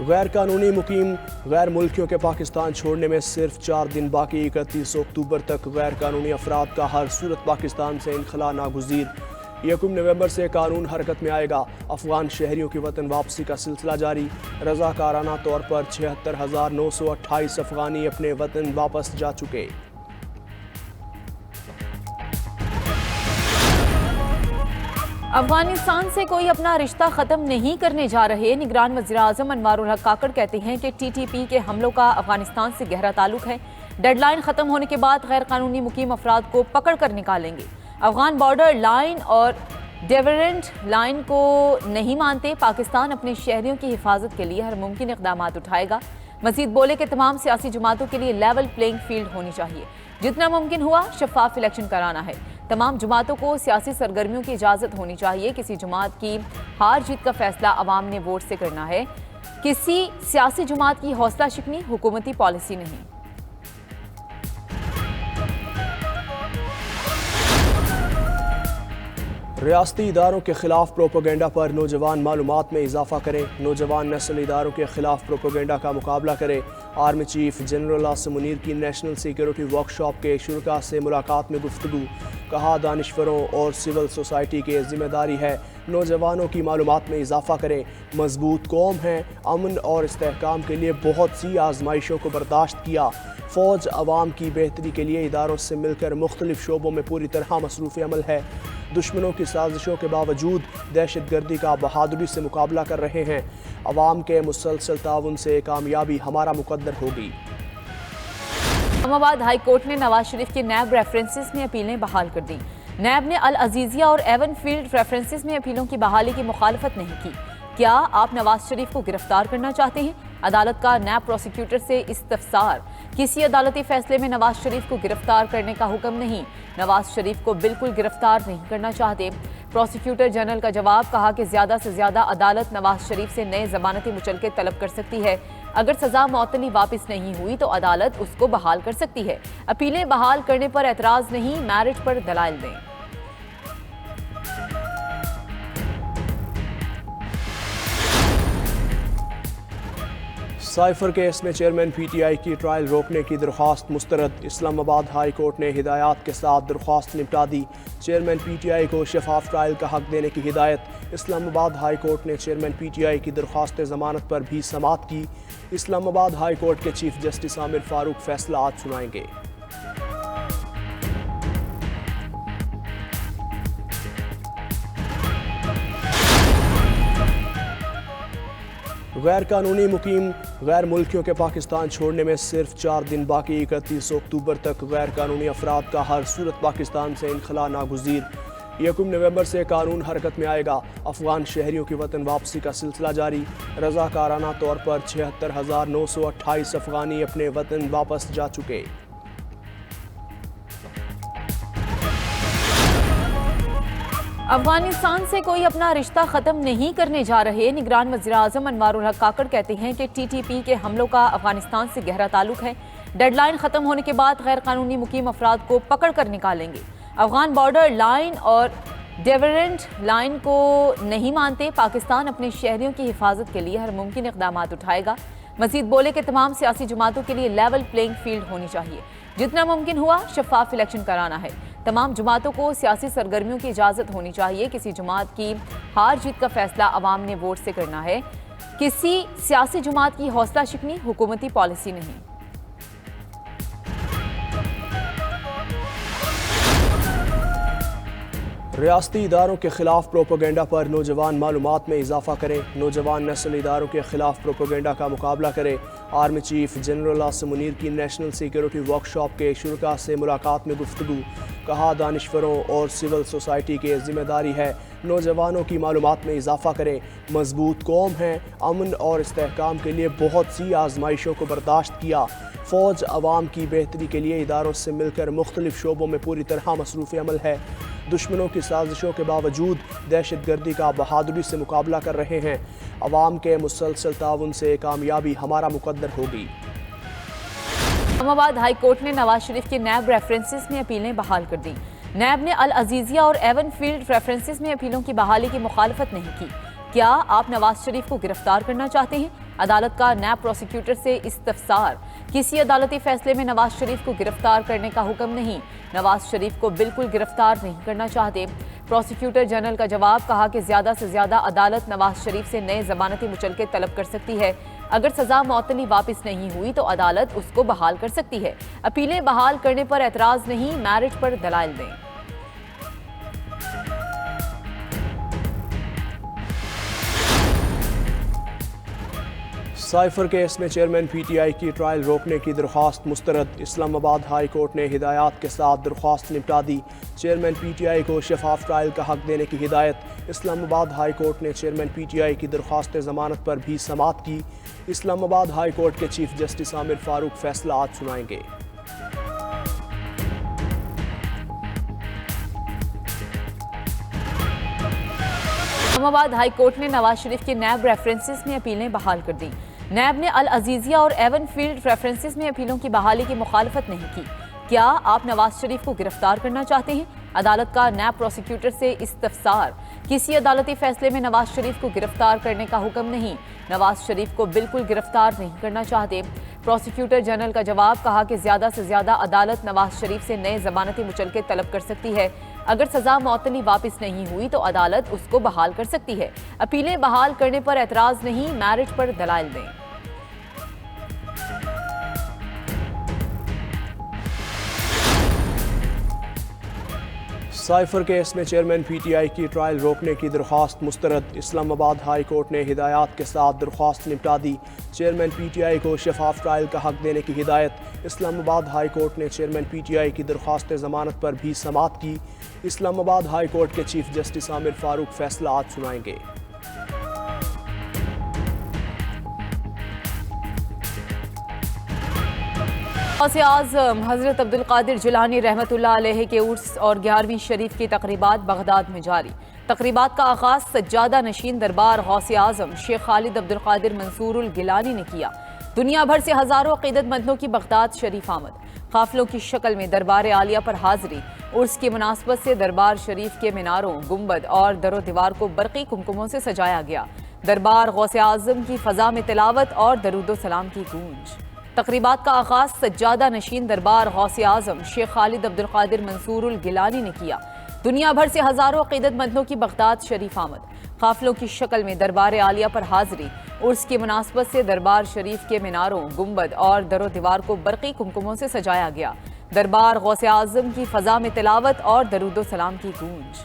غیر قانونی مقیم غیر ملکیوں کے پاکستان چھوڑنے میں صرف 4 دن باقی 31 اکتوبر تک غیر قانونی افراد کا ہر صورت پاکستان سے انخلا ناگزیر 1 نومبر سے قانون حرکت میں آئے گا افغان شہریوں کی وطن واپسی کا سلسلہ جاری رضاکارانہ طور پر 76,928 افغانی اپنے وطن واپس جا چکے افغانستان سے کوئی اپنا رشتہ ختم نہیں کرنے جا رہے نگران وزیراعظم انوار الحق کاکڑ کہتے ہیں کہ ٹی ٹی پی کے حملوں کا افغانستان سے گہرا تعلق ہے ڈیڈ لائن ختم ہونے کے بعد غیر قانونی مقیم افراد کو پکڑ کر نکالیں گے افغان بارڈر لائن اور ڈیورنٹ لائن کو نہیں مانتے پاکستان اپنے شہریوں کی حفاظت کے لیے ہر ممکن اقدامات اٹھائے گا مزید بولے کہ تمام سیاسی جماعتوں کے لیے لیول پلینگ فیلڈ ہونی چاہیے جتنا ممکن ہوا شفاف الیکشن کرانا ہے تمام جماعتوں کو سیاسی سرگرمیوں کی اجازت ہونی چاہیے کسی جماعت کی ہار جیت کا فیصلہ عوام نے ووٹ سے کرنا ہے کسی سیاسی جماعت کی حوصلہ شکنی حکومتی پالیسی نہیں ریاستی اداروں کے خلاف پروپیگنڈا پر نوجوان معلومات میں اضافہ کریں نوجوان نسل اداروں کے خلاف پروپیگنڈا کا مقابلہ کریں army chief general Asim Munir کی نیشنل سیکیورٹی ورکشاپ کے شرکاء سے ملاقات میں گفتگو کہا دانشوروں اور سول سوسائٹی کی ذمہ داری ہے نوجوانوں کی معلومات میں اضافہ کریں مضبوط قوم ہیں امن اور استحکام کے لیے بہت سی آزمائشوں کو برداشت کیا فوج عوام کی بہتری کے لیے اداروں سے مل کر مختلف شعبوں میں پوری طرح مصروف عمل ہے دشمنوں کی سازشوں کے باوجود دہشت گردی کا بہادری سے مقابلہ کر رہے ہیں عوام کے مسلسل تعاون سے کامیابی ہمارا مقدر ہوگی اسلام آباد ہائی کورٹ نے نواز شریف کے نیب ریفرنسز میں اپیلیں بحال کر دیں نیب نے العزیزیہ اور ایون فیلڈ ریفرنسز میں اپیلوں کی بحالی کی مخالفت نہیں کی کیا آپ نواز شریف کو گرفتار کرنا چاہتے ہیں عدالت کا نیب پروسیکیوٹر سے استفسار کسی عدالتی فیصلے میں نواز شریف کو گرفتار کرنے کا حکم نہیں نواز شریف کو بالکل گرفتار نہیں کرنا چاہتے پروسیکیوٹر جنرل کا جواب کہا کہ زیادہ سے زیادہ عدالت نواز شریف سے نئے ضمانتی مچلقے طلب کر سکتی ہے اگر سزا معطلی واپس نہیں ہوئی تو عدالت اس کو بحال کر سکتی ہے اپیلیں بحال کرنے پر اعتراض نہیں میرٹ پر دلائل دیں سائفر کیس میں چیئرمین پی ٹی آئی کی ٹرائل روکنے کی درخواست مسترد اسلام آباد ہائی کورٹ نے ہدایات کے ساتھ درخواست نمٹا دی چیئرمین پی ٹی آئی کو شفاف ٹرائل کا حق دینے کی ہدایت اسلام آباد ہائی کورٹ نے چیئرمین پی ٹی آئی کی درخواست ضمانت پر بھی سماعت کی اسلام آباد ہائی کورٹ کے چیف جسٹس عامر فاروق فیصلہ آج سنائیں گے غیر قانونی مقیم غیر ملکیوں کے پاکستان چھوڑنے میں صرف 4 دن باقی 31 اکتوبر تک غیر قانونی افراد کا ہر صورت پاکستان سے انخلا ناگزیر 1 نومبر سے قانون حرکت میں آئے گا افغان شہریوں کی وطن واپسی کا سلسلہ جاری رضاکارانہ طور پر 76,928 افغانی اپنے وطن واپس جا چکے افغانستان سے کوئی اپنا رشتہ ختم نہیں کرنے جا رہے نگران وزیراعظم انوار الحق کاکڑ کہتے ہیں کہ ٹی ٹی پی کے حملوں کا افغانستان سے گہرا تعلق ہے ڈیڈ لائن ختم ہونے کے بعد غیر قانونی مقیم افراد کو پکڑ کر نکالیں گے افغان بارڈر لائن اور ڈیورنٹ لائن کو نہیں مانتے پاکستان اپنے شہریوں کی حفاظت کے لیے ہر ممکن اقدامات اٹھائے گا مزید بولے کہ تمام سیاسی جماعتوں کے لیے لیول پلینگ فیلڈ ہونی چاہیے جتنا ممکن ہوا شفاف الیکشن کرانا ہے تمام جماعتوں کو سیاسی سرگرمیوں کی اجازت ہونی چاہیے کسی جماعت کی ہار جیت کا فیصلہ عوام نے ووٹ سے کرنا ہے کسی سیاسی جماعت کی حوصلہ شکنی حکومتی پالیسی نہیں ریاستی اداروں کے خلاف پروپیگنڈا پر نوجوان معلومات میں اضافہ کریں نوجوان نسل اداروں کے خلاف پروپیگنڈا کا مقابلہ کریں army chief general Asim Munir کی نیشنل سیکیورٹی ورکشاپ کے شرکاء سے ملاقات میں گفتگو کہا دانشوروں اور سول سوسائٹی کی ذمہ داری ہے نوجوانوں کی معلومات میں اضافہ کریں مضبوط قوم ہیں امن اور استحکام کے لیے بہت سی آزمائشوں کو برداشت کیا فوج عوام کی بہتری کے لیے اداروں سے مل کر مختلف شعبوں میں پوری طرح مصروف عمل ہے دشمنوں کی سازشوں کے باوجود دہشت گردی کا بہادری سے مقابلہ کر رہے ہیں عوام کے مسلسل تعاون سے کامیابی ہمارا مقدر ہوگی اسلام آباد ہائی کورٹ نے نواز شریف کے نیب ریفرنسز میں اپیلیں بحال کر دیں نیب نے العزیزیہ اور ایون فیلڈ ریفرنسز میں اپیلوں کی بحالی کی مخالفت نہیں کی کیا آپ نواز شریف کو گرفتار کرنا چاہتے ہیں عدالت کا نیب پروسیکیوٹر سے استفسار، کسی عدالتی فیصلے میں نواز شریف کو گرفتار کرنے کا حکم نہیں، نواز شریف کو بالکل گرفتار نہیں کرنا چاہتے۔ پروسیکیوٹر جنرل کا جواب، کہا کہ زیادہ سے زیادہ عدالت نواز شریف سے نئے ضمانتی مچلقے طلب کر سکتی ہے، اگر سزا معطلی واپس نہیں ہوئی تو عدالت اس کو بحال کر سکتی ہے، اپیلیں بحال کرنے پر اعتراض نہیں، میرٹ پر دلائل دیں۔ سائفر کیس میں چیئرمین پی ٹی آئی کی ٹرائل روکنے کی درخواست مسترد، اسلام آباد ہائی کورٹ نے ہدایات کے ساتھ درخواست نمٹا دی، چیئرمین پی ٹی آئی کو شفاف ٹرائل کا حق دینے کی ہدایت، اسلام آباد ہائی کورٹ نے چیئرمین پی ٹی آئی کی درخواست ضمانت پر بھی سماعت کی، اسلام آباد ہائی کورٹ کے چیف جسٹس عامر فاروق فیصلہ آج سنائیں گے۔ اسلام آباد ہائی کورٹ نے نواز شریف کے نیب ریفرنسز میں اپیلیں بحال کر دیں۔ نیب نے العزیزیہ اور ایون فیلڈ ریفرنسز میں اپیلوں کی بحالی کی مخالفت نہیں کی۔ کیا آپ نواز شریف کو گرفتار کرنا چاہتے ہیں؟ عدالت کا نیب پروسیکیوٹر سے استفسار، کسی عدالتی فیصلے میں نواز شریف کو گرفتار کرنے کا حکم نہیں، نواز شریف کو بالکل گرفتار نہیں کرنا چاہتے۔ پروسیکیوٹر جنرل کا جواب، کہا کہ زیادہ سے زیادہ عدالت نواز شریف سے نئے ضمانتی مچلقے طلب کر سکتی ہے، اگر سزا معطلی واپس نہیں ہوئی تو عدالت اس کو بحال کر سکتی ہے، اپیلیں بحال کرنے پر اعتراض نہیں، میرٹ پر دلائل دیں۔ سائفر کیس میں چیئرمین پی ٹی آئی کی ٹرائل روکنے کی درخواست مسترد، اسلام آباد ہائی کورٹ نے ہدایات کے ساتھ درخواست نمٹا دی، چیئرمین پی ٹی آئی کو شفاف ٹرائل کا حق دینے کی ہدایت، اسلام آباد ہائی کورٹ نے چیئرمین پی ٹی آئی کی درخواست ضمانت پر بھی سماعت کی، اسلام آباد ہائی کورٹ کے چیف جسٹس عامر فاروق فیصلہ آج سنائیں گے۔ غوث اعظم حضرت عبدالقادر جیلانی رحمۃ اللہ علیہ کے عرس اور 11ویں شریف کی تقریبات بغداد میں جاری۔ تقریبات کا آغاز سجادہ نشین دربار غوث اعظم شیخ خالد عبدالقادر منصور الگیلانی نے کیا۔ دنیا بھر سے ہزاروں عقیدت مندوں کی بغداد شریف آمد، قافلوں کی شکل میں دربار عالیہ پر حاضری۔ عرس کی مناسبت سے دربار شریف کے میناروں، گنبد اور در و دیوار کو برقی کمکموں سے سجایا گیا۔ دربار غوث اعظم کی فضا میں تلاوت اور درود و سلام کی گونج۔ تقریبات کا آغاز سجادہ نشین دربار غوث اعظم شیخ خالد عبدالقادر منصور الگیلانی نے کیا۔ دنیا بھر سے ہزاروں عقیدت مندوں کی بغداد شریف آمد، قافلوں کی شکل میں دربار عالیہ پر حاضری۔ عرس کی مناسبت سے دربار شریف کے میناروں، گنبد اور در و دیوار کو برقی کمکموں سے سجایا گیا۔ دربار غوث اعظم کی فضا میں تلاوت اور درود و سلام کی گونج۔